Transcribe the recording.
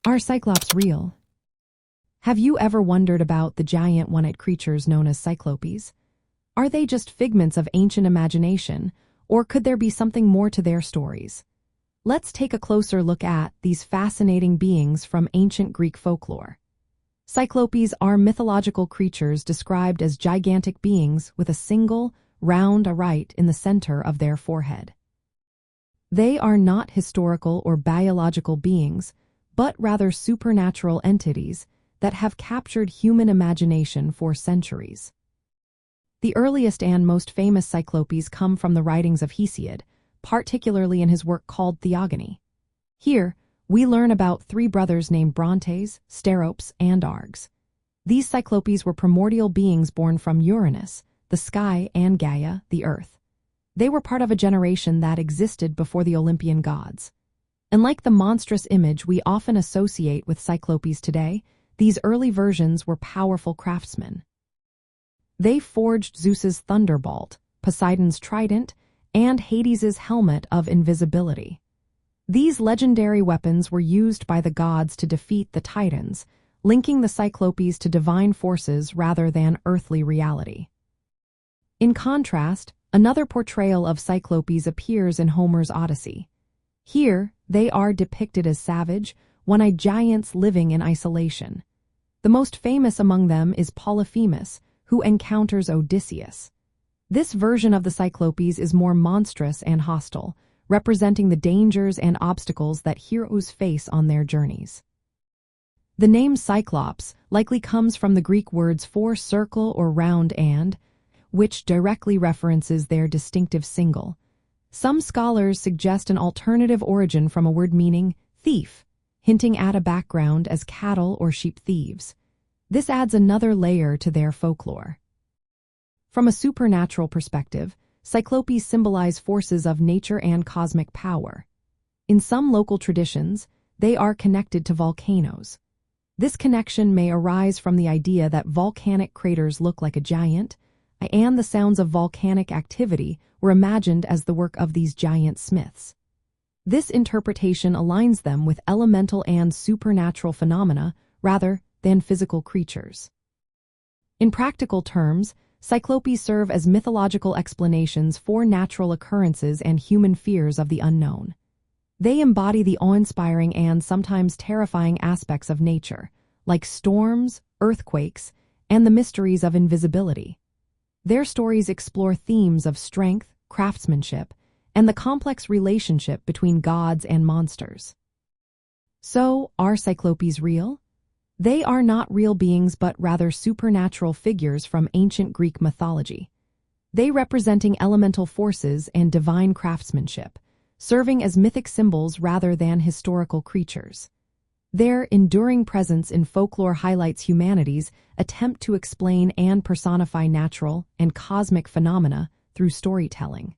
Are Cyclops real? Have you ever wondered about the giant one-eyed creatures known as Cyclopes? Are they just figments of ancient imagination, or could there be something more to their stories? Let's take a closer look at these fascinating beings from ancient Greek folklore. Cyclopes are mythological creatures described as gigantic beings with a single, round right in the center of their forehead. They are not historical or biological beings, but rather supernatural entities that have captured human imagination for centuries. The earliest and most famous Cyclopes come from the writings of Hesiod, particularly in his work called Theogony. Here, we learn about three brothers named Brontes, Steropes, and Arges. These Cyclopes were primordial beings born from Uranus, the sky, and Gaia, the earth. They were part of a generation that existed before the Olympian gods. And like the monstrous image we often associate with Cyclopes today, these early versions were powerful craftsmen. They forged Zeus's thunderbolt, Poseidon's trident, and Hades's helmet of invisibility. These legendary weapons were used by the gods to defeat the Titans, linking the Cyclopes to divine forces rather than earthly reality. In contrast, another portrayal of Cyclopes appears in Homer's Odyssey. Here, they are depicted as savage, one-eyed giants living in isolation. The most famous among them is Polyphemus, who encounters Odysseus. This version of the Cyclopes is more monstrous and hostile, representing the dangers and obstacles that heroes face on their journeys. The name Cyclops likely comes from the Greek words for circle or round and, which directly references their distinctive single. Some scholars suggest an alternative origin from a word meaning thief, hinting at a background as cattle or sheep thieves. This adds another layer to their folklore. From a supernatural perspective, Cyclopes symbolize forces of nature and cosmic power. In some local traditions, they are connected to volcanoes. This connection may arise from the idea that volcanic craters look like a giant, and the sounds of volcanic activity were imagined as the work of these giant smiths. This interpretation aligns them with elemental and supernatural phenomena rather than physical creatures. In practical terms, Cyclopes serve as mythological explanations for natural occurrences and human fears of the unknown. They embody the awe-inspiring and sometimes terrifying aspects of nature, like storms, earthquakes, and the mysteries of invisibility. Their stories explore themes of strength, craftsmanship, and the complex relationship between gods and monsters. So, are Cyclopes real? They are not real beings but rather supernatural figures from ancient Greek mythology. They representing elemental forces and divine craftsmanship, serving as mythic symbols rather than historical creatures. Their enduring presence in folklore highlights humanity's attempt to explain and personify natural and cosmic phenomena through storytelling.